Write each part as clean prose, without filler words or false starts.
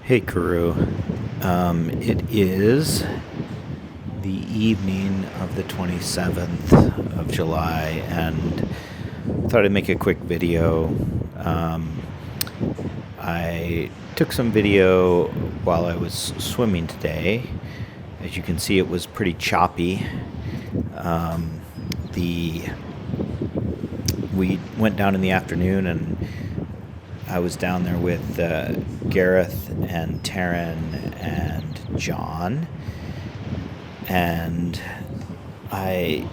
Hey, Karu. It is the evening of the 27th of July, and thought I'd make a quick video. Um, I took some video while I was swimming today. As you can see, it was pretty choppy. Um, the We went down in the afternoon, and I was down there with Gareth and Taryn and John, and I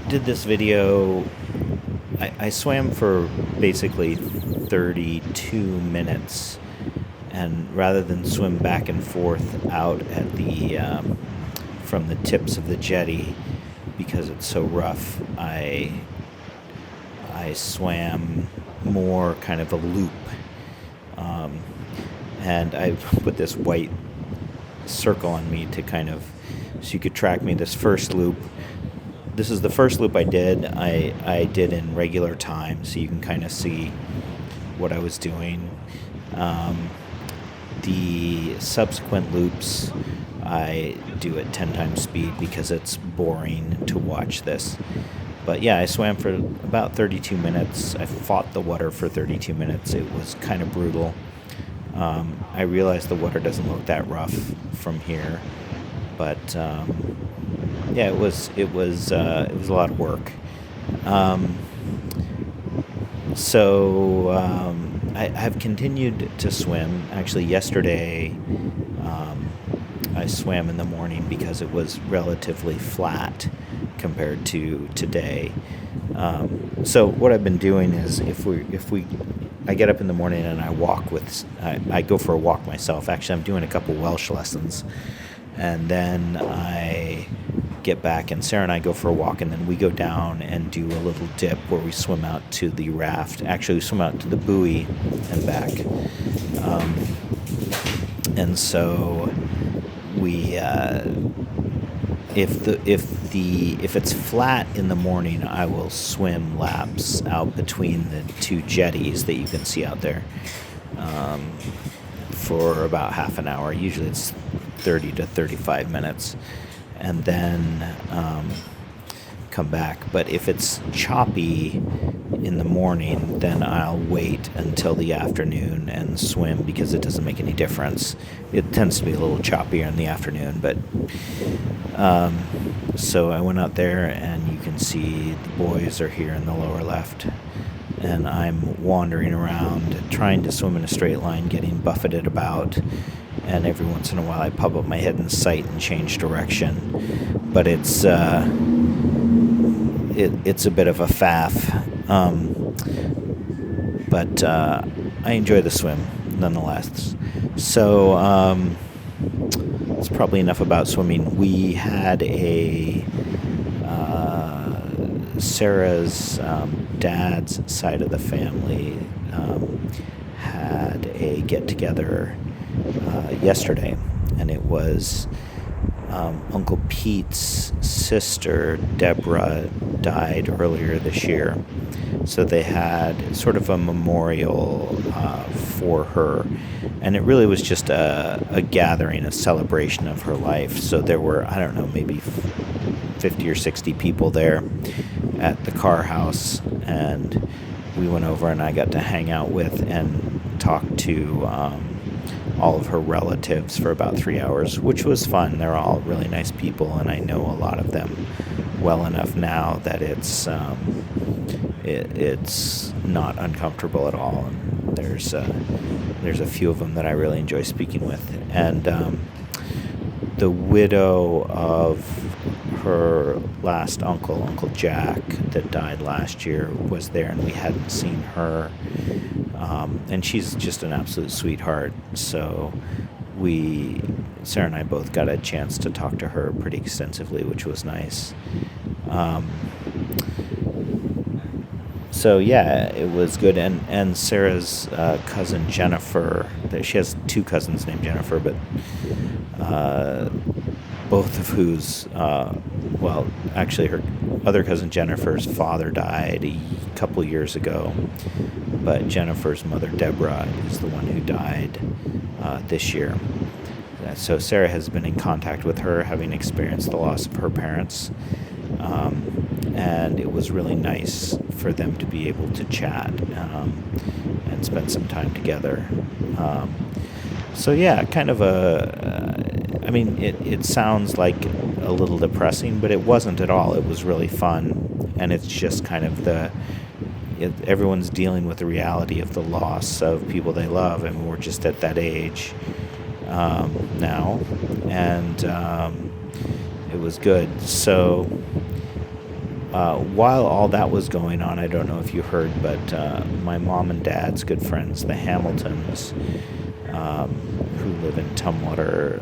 did this video. I swam for basically 32 minutes, and rather than swim back and forth out at the from the tips of the jetty because it's so rough, I swam more kind of a loop. And I put this white circle on me to kind of, so you could track me. This first loop, this is the first loop I did. I did in regular time, so you can kind of see what I was doing. The subsequent loops, I do at 10 times speed because it's boring to watch this. But yeah, I swam for about 32 minutes. I fought the water for 32 minutes. It was kind of brutal. I realized the water doesn't look that rough from here, but yeah, it was a lot of work. I have continued to swim. Actually, yesterday I swam in the morning because it was relatively flat compared to today. So what I've been doing is I get up in the morning and I go for a walk myself. Actually, I'm doing a couple Welsh lessons, and then I get back and Sarah and I go for a walk, and then we go down and do a little dip where we swim out to the raft. Actually, we swim out to the buoy and back. And so we if it's flat in the morning, I will swim laps out between the two jetties that you can see out there for about half an hour. Usually it's 30 to 35 minutes, and then come back. But if it's choppy in the morning, then I'll wait until the afternoon and swim because it doesn't make any difference. It tends to be a little choppier in the afternoon, but so I went out there, and you can see the boys are here in the lower left, and I'm wandering around trying to swim in a straight line, getting buffeted about, and every once in a while I pop up my head in sight and change direction. But it's a bit of a faff, but I enjoy the swim nonetheless. So it's probably enough about swimming. We had Sarah's dad's side of the family had a get-together yesterday, and it was Uncle Pete's sister, Deborah, died earlier this year. So they had sort of a memorial for her. And it really was just a gathering, a celebration of her life. So there were, I don't know, maybe 50 or 60 people there at the car house. And we went over, and I got to hang out with and talk to all of her relatives for about 3 hours, which was fun. They're all really nice people, and I know a lot of them well enough now that it's not uncomfortable at all. And there's a few of them that I really enjoy speaking with. And the widow of her last uncle, Uncle Jack, that died last year, was there, and we hadn't seen her. And she's just an absolute sweetheart. So Sarah and I both got a chance to talk to her pretty extensively, which was nice. So yeah, it was good. And Sarah's cousin Jennifer, she has two cousins named Jennifer, but both of whose, actually her other cousin Jennifer's father died a couple years ago, but Jennifer's mother Deborah is the one who died this year. So Sarah has been in contact with her, having experienced the loss of her parents. And it was really nice for them to be able to chat and spend some time together. So yeah, kind of I mean, it sounds like a little depressing, but it wasn't at all. It was really fun, and it's just kind of everyone's dealing with the reality of the loss of people they love, and we're just at that age now, and it was good. So while all that was going on, I don't know if you heard, but my mom and dad's good friends, the Hamiltons, who live in Tumwater,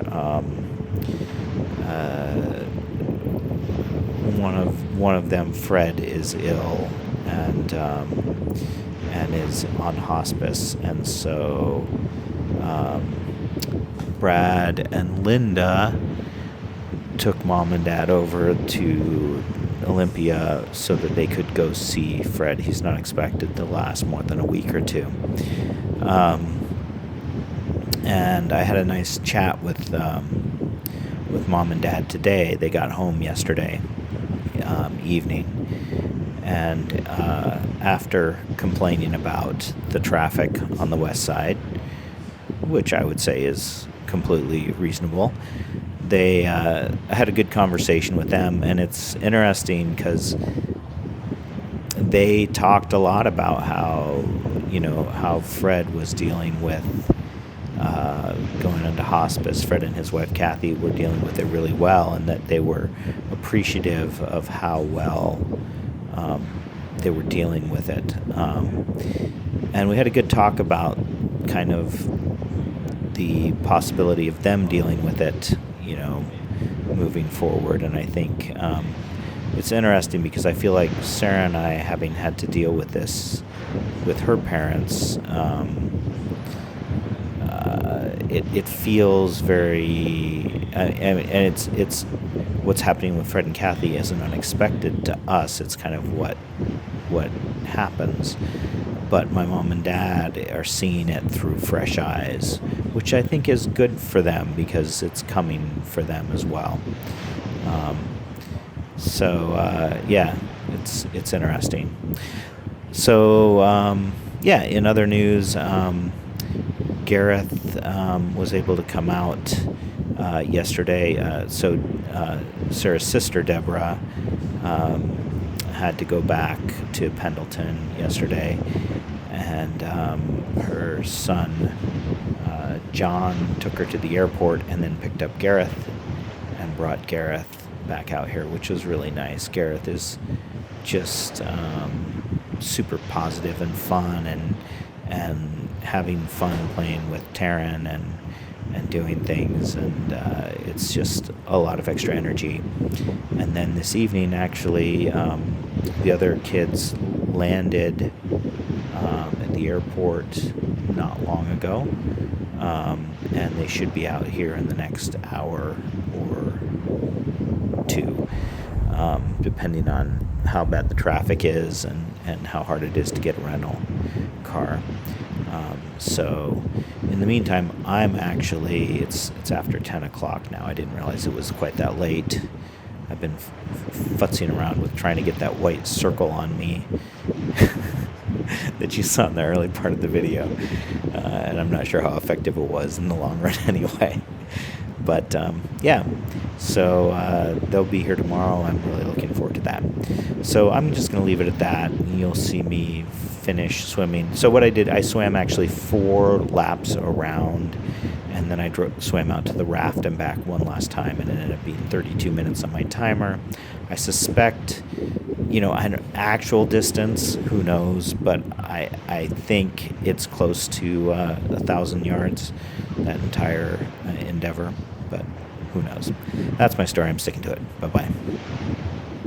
one of them, Fred, is ill and is on hospice, and so Brad and Linda took mom and dad over to Olympia so that they could go see Fred. He's not expected to last more than a week or two. And I had a nice chat with mom and dad today. They got home yesterday evening, and after complaining about the traffic on the west side, which I would say is completely reasonable, I had a good conversation with them, and it's interesting because they talked a lot about how Fred was dealing with going into hospice. Fred and his wife Kathy were dealing with it really well, and that they were appreciative of how well they were dealing with it. And we had a good talk about kind of the possibility of them dealing with it, moving forward. And I think it's interesting because I feel like Sarah and I, having had to deal with this with her parents, it feels very, and it's what's happening with Fred and Kathy isn't unexpected to us. It's kind of what happens. But my mom and dad are seeing it through fresh eyes, which I think is good for them because it's coming for them as well. Yeah, it's interesting. So in other news, Gareth was able to come out yesterday. Sarah's sister Deborah had to go back to Pendleton yesterday, and her son John took her to the airport and then picked up Gareth and brought Gareth back out here, which was really nice. Gareth is just super positive and fun, and having fun playing with Taryn and doing things, and it's just a lot of extra energy. And then this evening, actually, the other kids landed at the airport not long ago, and they should be out here in the next hour or two, depending on how bad the traffic is and how hard it is to get a rental car. So in the meantime, I'm actually, it's after 10 o'clock now. I didn't realize it was quite that late. I've been futzing around with trying to get that white circle on me that you saw in the early part of the video. And I'm not sure how effective it was in the long run anyway. But so they'll be here tomorrow. I'm really looking forward to that. So I'm just going to leave it at that. You'll see me finish swimming. So what I did, I swam actually 4 laps around, and then I swam out to the raft and back one last time, and it ended up being 32 minutes on my timer. I suspect, an actual distance, who knows, but I think it's close to 1,000 yards, that entire endeavor, but who knows. That's my story. I'm sticking to it. Bye-bye.